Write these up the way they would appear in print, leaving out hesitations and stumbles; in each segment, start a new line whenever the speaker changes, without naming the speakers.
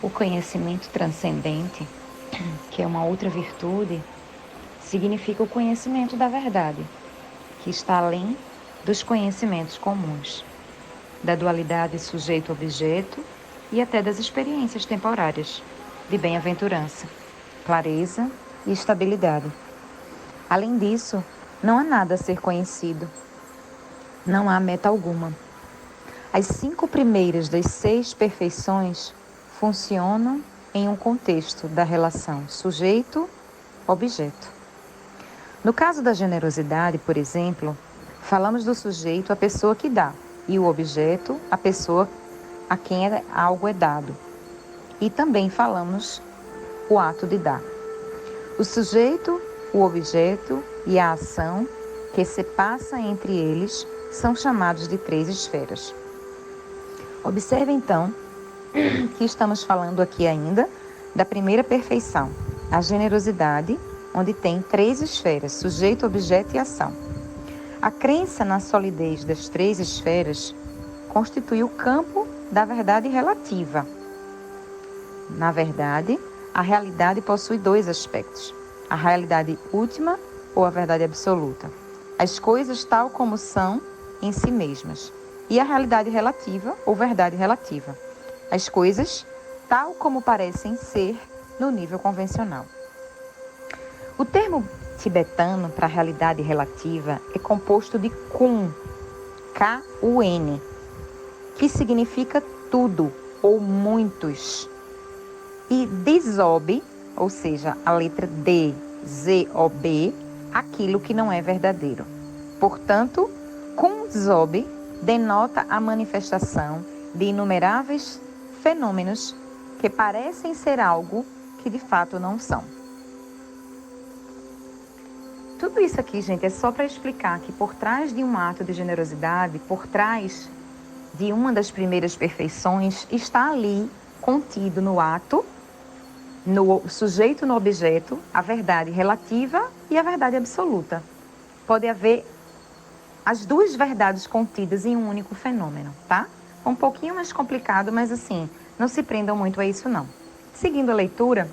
O conhecimento transcendente, que é uma outra virtude, significa o conhecimento da verdade, que está além dos conhecimentos comuns, da dualidade sujeito-objeto e até das experiências temporárias, de bem-aventurança, clareza e estabilidade. Além disso, não há nada a ser conhecido, não há meta alguma. As 5 primeiras das 6 perfeições funcionam em um contexto da relação sujeito-objeto. No caso da generosidade, por exemplo, falamos do sujeito, a pessoa que dá, e o objeto, a pessoa a quem algo é dado. E também falamos o ato de dar. O sujeito, o objeto e a ação que se passa entre eles são chamados de 3 esferas. Observe então que estamos falando aqui ainda da primeira perfeição, a generosidade, onde tem 3 esferas, sujeito, objeto e ação. A crença na solidez das 3 esferas constitui o campo da verdade relativa. Na verdade, a realidade possui 2 aspectos, a realidade última ou a verdade absoluta. As coisas tal como são em si mesmas. E a realidade relativa ou verdade relativa. As coisas tal como parecem ser no nível convencional. O termo tibetano para a realidade relativa é composto de Kun, K-U-N, que significa tudo ou muitos. E Desob, ou seja, a letra D, Z-O-B, aquilo que não é verdadeiro. Portanto, Kun-Zob denota a manifestação de inumeráveis fenômenos que parecem ser algo que de fato não são. Tudo isso aqui, gente, é só para explicar que por trás de um ato de generosidade, por trás de uma das primeiras perfeições, está ali contido no ato, no sujeito, no objeto, a verdade relativa e a verdade absoluta. Pode haver as 2 verdades contidas em um único fenômeno, tá? É um pouquinho mais complicado, mas assim, não se prendam muito a isso não. Seguindo a leitura,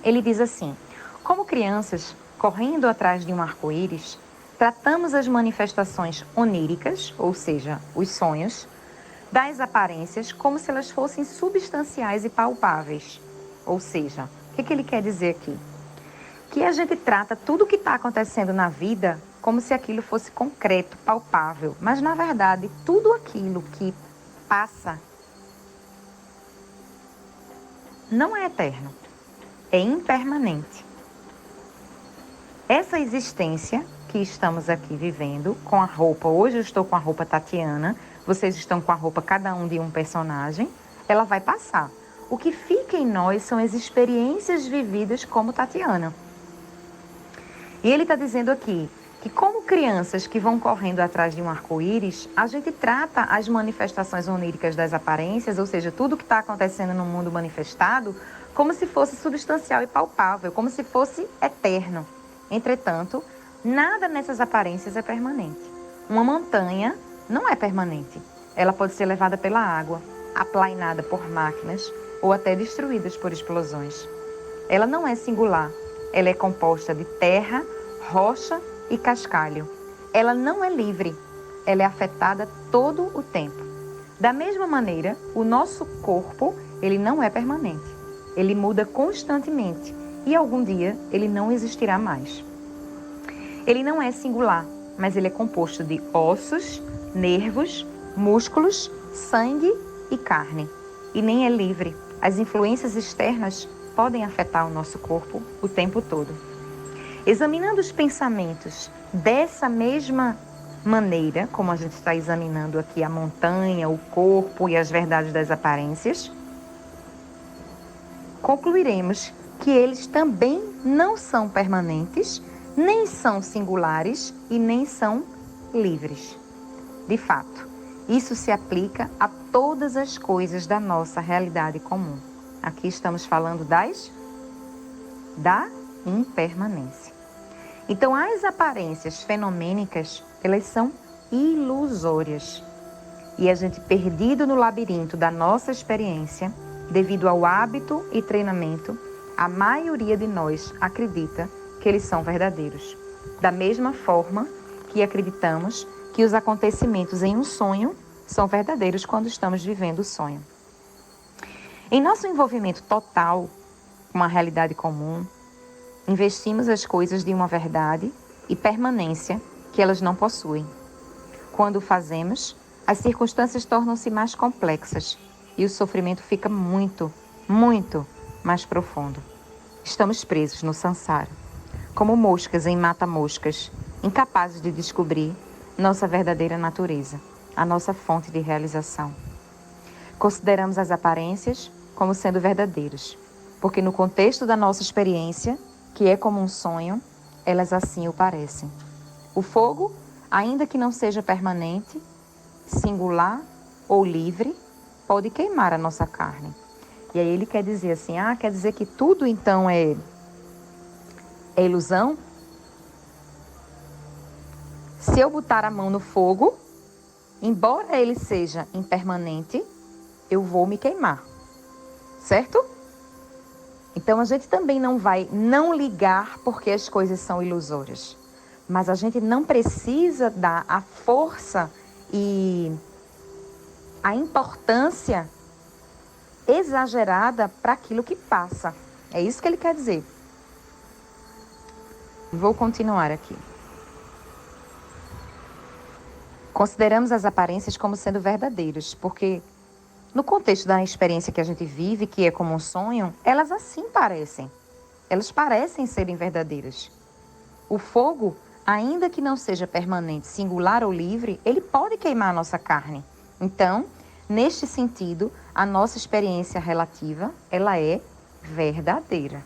ele diz assim: como crianças, correndo atrás de um arco-íris, tratamos as manifestações oníricas, ou seja, os sonhos, das aparências como se elas fossem substanciais e palpáveis. Ou seja, o que ele quer dizer aqui? Que a gente trata tudo o que está acontecendo na vida como se aquilo fosse concreto, palpável. Mas, na verdade, tudo aquilo que passa não é eterno, é impermanente. Essa existência que estamos aqui vivendo com a roupa, hoje eu estou com a roupa Tatiana, vocês estão com a roupa cada um de um personagem, ela vai passar. O que fica em nós são as experiências vividas como Tatiana. E ele está dizendo aqui que como crianças que vão correndo atrás de um arco-íris, a gente trata as manifestações oníricas das aparências, ou seja, tudo que está acontecendo no mundo manifestado, como se fosse substancial e palpável, como se fosse eterno. Entretanto, nada nessas aparências é permanente. Uma montanha não é permanente. Ela pode ser levada pela água, aplainada por máquinas ou até destruídas por explosões. Ela não é singular. Ela é composta de terra, rocha e cascalho. Ela não é livre. Ela é afetada todo o tempo. Da mesma maneira, o nosso corpo, ele não é permanente. Ele muda constantemente e algum dia ele não existirá mais. Ele não é singular, mas ele é composto de ossos, nervos, músculos, sangue e carne. E nem é livre. As influências externas podem afetar o nosso corpo o tempo todo. Examinando os pensamentos dessa mesma maneira, como a gente está examinando aqui a montanha, o corpo e as verdades das aparências, concluiremos que eles também não são permanentes, nem são singulares e nem são livres. De fato, isso se aplica a todas as coisas da nossa realidade comum. Aqui estamos falando da impermanência. Então, as aparências fenomênicas, elas são ilusórias. E a gente, perdido no labirinto da nossa experiência, Devido ao hábito e treinamento, a maioria de nós acredita que eles são verdadeiros. Da mesma forma que acreditamos que os acontecimentos em um sonho são verdadeiros quando estamos vivendo o sonho. Em nosso envolvimento total com a realidade comum, investimos as coisas de uma verdade e permanência que elas não possuem. Quando o fazemos, as circunstâncias tornam-se mais complexas e o sofrimento fica muito, muito mais profundo. Estamos presos no sansara, como moscas em mata-moscas, incapazes de descobrir nossa verdadeira natureza, a nossa fonte de realização. Consideramos as aparências como sendo verdadeiras, porque no contexto da nossa experiência, que é como um sonho, elas assim o parecem. O fogo, ainda que não seja permanente, singular ou livre, pode queimar a nossa carne. E aí ele quer dizer assim, quer dizer que tudo então é ilusão? Se eu botar a mão no fogo, embora ele seja impermanente, eu vou me queimar, certo? Então a gente também não vai não ligar porque as coisas são ilusórias. Mas a gente não precisa dar a força e a importância exagerada para aquilo que passa. É isso que ele quer dizer. Vou continuar aqui. Consideramos as aparências como sendo verdadeiras, porque no contexto da experiência que a gente vive, que é como um sonho, elas assim parecem. Elas parecem serem verdadeiras. O fogo, ainda que não seja permanente, singular ou livre, ele pode queimar a nossa carne. Então, neste sentido, a nossa experiência relativa, ela é verdadeira.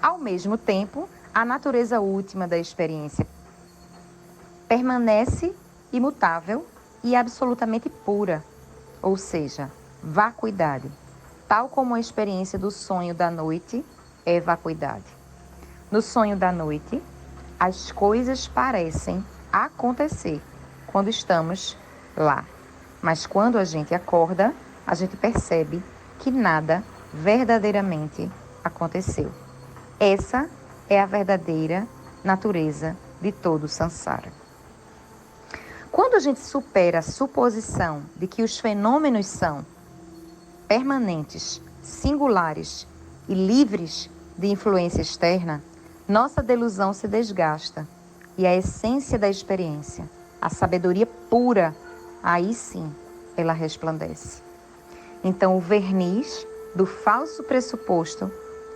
Ao mesmo tempo, a natureza última da experiência permanece imutável e absolutamente pura, ou seja, vacuidade, tal como a experiência do sonho da noite é vacuidade. No sonho da noite, as coisas parecem acontecer quando estamos lá, mas quando a gente acorda, a gente percebe que nada verdadeiramente aconteceu. Essa é a verdadeira natureza de todo o sansara. Quando a gente supera a suposição de que os fenômenos são permanentes, singulares e livres de influência externa, nossa delusão se desgasta e a essência da experiência, a sabedoria pura, aí sim ela resplandece. Então o verniz do falso pressuposto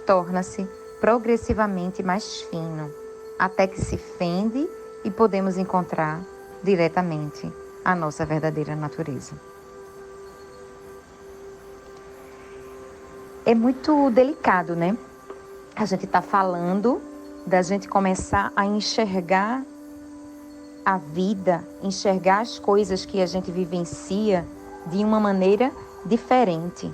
torna-se progressivamente mais fino, até que se fende e podemos encontrar diretamente a nossa verdadeira natureza. É muito delicado, né? A gente está falando da gente começar a enxergar a vida, enxergar as coisas que a gente vivencia de uma maneira diferente.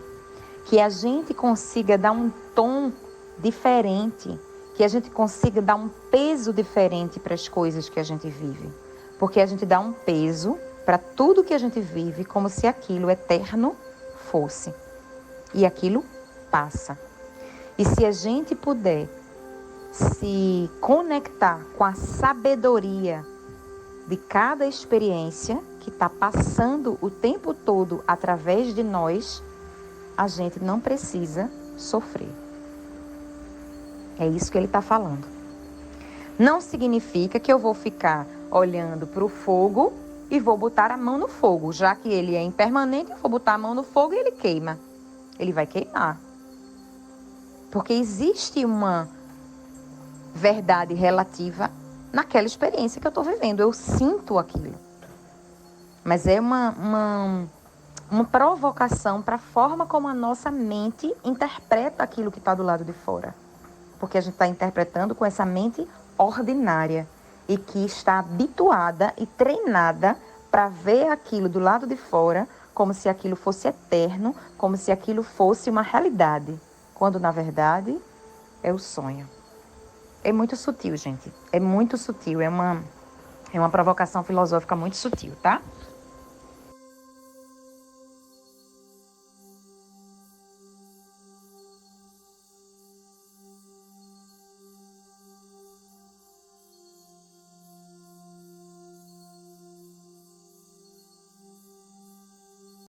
Que a gente consiga dar um tom diferente, que a gente consiga dar um peso diferente para as coisas que a gente vive. Porque a gente dá um peso para tudo que a gente vive como se aquilo eterno fosse. E aquilo passa. E se a gente puder se conectar com a sabedoria de cada experiência que está passando o tempo todo através de nós, a gente não precisa sofrer. É isso que ele está falando. Não significa que eu vou ficar olhando para o fogo e vou botar a mão no fogo. Já que ele é impermanente, eu vou botar a mão no fogo e ele queima. Ele vai queimar. Porque existe uma verdade relativa naquela experiência que eu estou vivendo. Eu sinto aquilo. Mas é uma provocação para a forma como a nossa mente interpreta aquilo que está do lado de fora. Porque a gente está interpretando com essa mente ordinária e que está habituada e treinada para ver aquilo do lado de fora como se aquilo fosse eterno, como se aquilo fosse uma realidade, quando na verdade é o sonho. É muito sutil, gente. É muito sutil. É uma provocação filosófica muito sutil, tá?